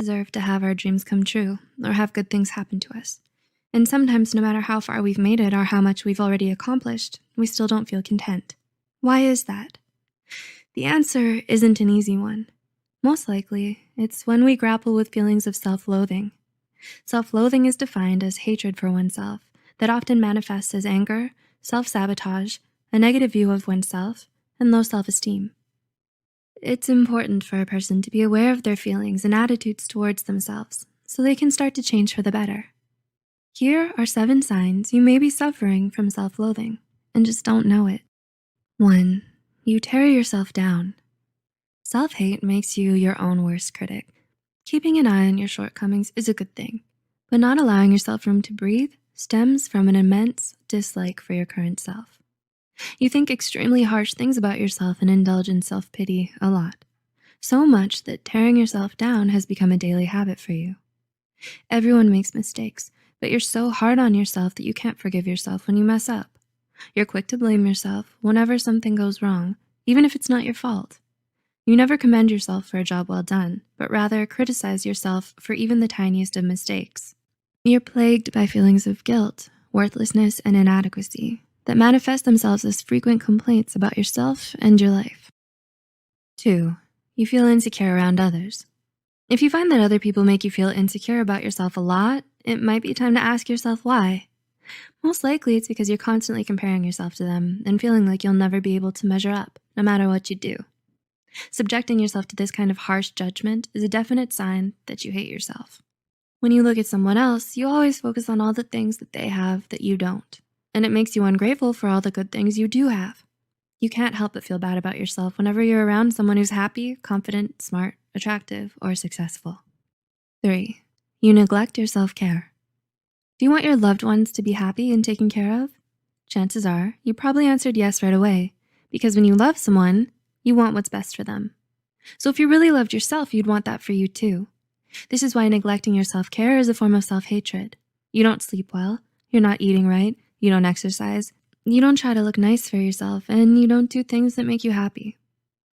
deserve to have our dreams come true or have good things happen to us. And sometimes, no matter how far we've made it or how much we've already accomplished, we still don't feel content. Why is that? The answer isn't an easy one. Most likely, it's when we grapple with feelings of self-loathing. Self-loathing is defined as hatred for oneself that often manifests as anger, self-sabotage, a negative view of oneself, and low self-esteem. It's important for a person to be aware of their feelings and attitudes towards themselves so they can start to change for the better. Here are 7 signs you may be suffering from self-loathing and just don't know it. 1. You tear yourself down. Self-hate makes you your own worst critic. Keeping an eye on your shortcomings is a good thing, but not allowing yourself room to breathe stems from an immense dislike for your current self. You think extremely harsh things about yourself and indulge in self-pity a lot, so much that tearing yourself down has become a daily habit for you. Everyone makes mistakes, but you're so hard on yourself that you can't forgive yourself when you mess up. You're quick to blame yourself whenever something goes wrong, even if it's not your fault. You never commend yourself for a job well done, but rather criticize yourself for even the tiniest of mistakes. You're plagued by feelings of guilt, worthlessness, and inadequacy that manifest themselves as frequent complaints about yourself and your life. 2. You feel insecure around others. If you find that other people make you feel insecure about yourself a lot, it might be time to ask yourself why. Most likely it's because you're constantly comparing yourself to them and feeling like you'll never be able to measure up, no matter what you do. Subjecting yourself to this kind of harsh judgment is a definite sign that you hate yourself. When you look at someone else, you always focus on all the things that they have that you don't, and it makes you ungrateful for all the good things you do have. You can't help but feel bad about yourself whenever you're around someone who's happy, confident, smart, attractive, or successful. 3. You neglect your self-care. Do you want your loved ones to be happy and taken care of? Chances are you probably answered yes right away, because when you love someone, you want what's best for them. So if you really loved yourself, you'd want that for you too. This is why neglecting your self-care is a form of self-hatred. You don't sleep well, you're not eating right, you don't exercise, you don't try to look nice for yourself, and you don't do things that make you happy.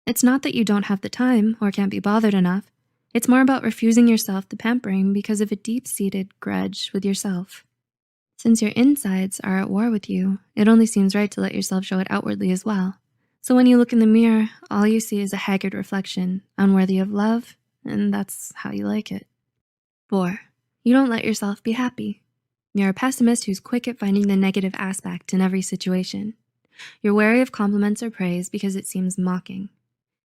It's not that you don't have the time or can't be bothered enough. It's more about refusing yourself the pampering because of a deep-seated grudge with yourself. Since your insides are at war with you, it only seems right to let yourself show it outwardly as well. So when you look in the mirror, all you see is a haggard reflection, unworthy of love, and that's how you like it. 4. You don't let yourself be happy. You're a pessimist who's quick at finding the negative aspect in every situation. You're wary of compliments or praise because it seems mocking.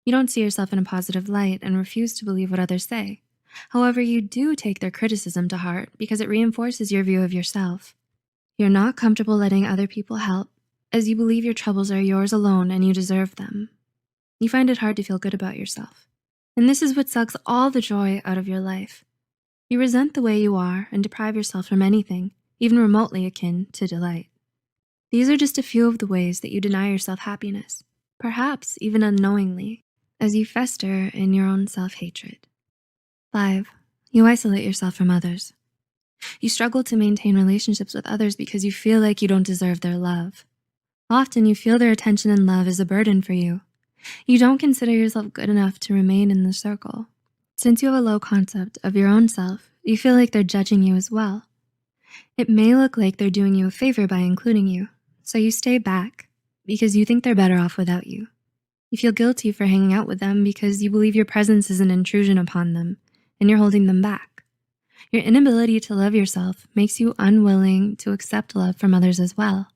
You don't see yourself in a positive light and refuse to believe what others say. However, you do take their criticism to heart because it reinforces your view of yourself. You're not comfortable letting other people help, as you believe your troubles are yours alone and you deserve them. You find it hard to feel good about yourself. And this is what sucks all the joy out of your life. You resent the way you are and deprive yourself from anything, even remotely akin to delight. These are just a few of the ways that you deny yourself happiness, perhaps even unknowingly, as you fester in your own self-hatred. 5. You isolate yourself from others. You struggle to maintain relationships with others because you feel like you don't deserve their love. Often you feel their attention and love is a burden for you. You don't consider yourself good enough to remain in the circle. Since you have a low concept of your own self, you feel like they're judging you as well. It may look like they're doing you a favor by including you, so you stay back because you think they're better off without you. You feel guilty for hanging out with them because you believe your presence is an intrusion upon them and you're holding them back. Your inability to love yourself makes you unwilling to accept love from others as well.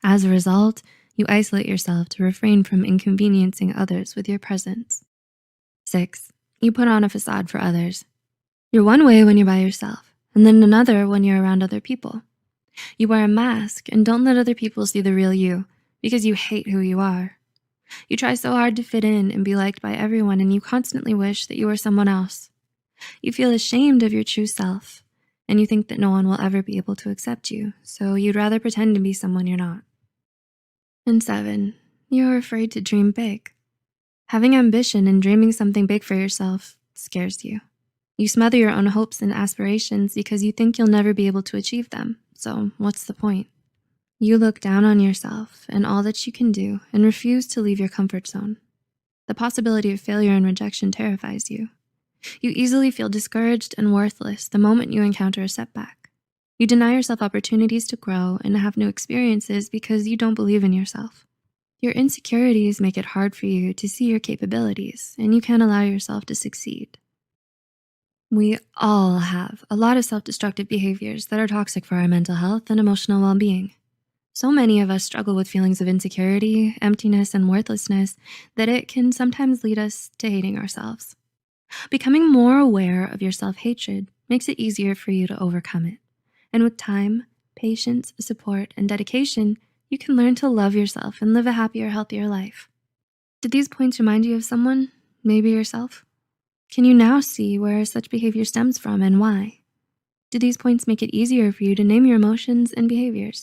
As a result, you isolate yourself to refrain from inconveniencing others with your presence. 6. You put on a facade for others. You're one way when you're by yourself, and then another when you're around other people. You wear a mask and don't let other people see the real you because you hate who you are. You try so hard to fit in and be liked by everyone, and you constantly wish that you were someone else. You feel ashamed of your true self, and you think that no one will ever be able to accept you, so you'd rather pretend to be someone you're not. And 7, you're afraid to dream big. Having ambition and dreaming something big for yourself scares you. You smother your own hopes and aspirations because you think you'll never be able to achieve them, so what's the point? You look down on yourself and all that you can do and refuse to leave your comfort zone. The possibility of failure and rejection terrifies you. You easily feel discouraged and worthless the moment you encounter a setback. You deny yourself opportunities to grow and have new experiences because you don't believe in yourself. Your insecurities make it hard for you to see your capabilities, and you can't allow yourself to succeed. We all have a lot of self-destructive behaviors that are toxic for our mental health and emotional well-being. So many of us struggle with feelings of insecurity, emptiness, and worthlessness that it can sometimes lead us to hating ourselves. Becoming more aware of your self-hatred makes it easier for you to overcome it. And with time, patience, support, and dedication, you can learn to love yourself and live a happier, healthier life. Did these points remind you of someone, maybe yourself? Can you now see where such behavior stems from and why? Do these points make it easier for you to name your emotions and behaviors?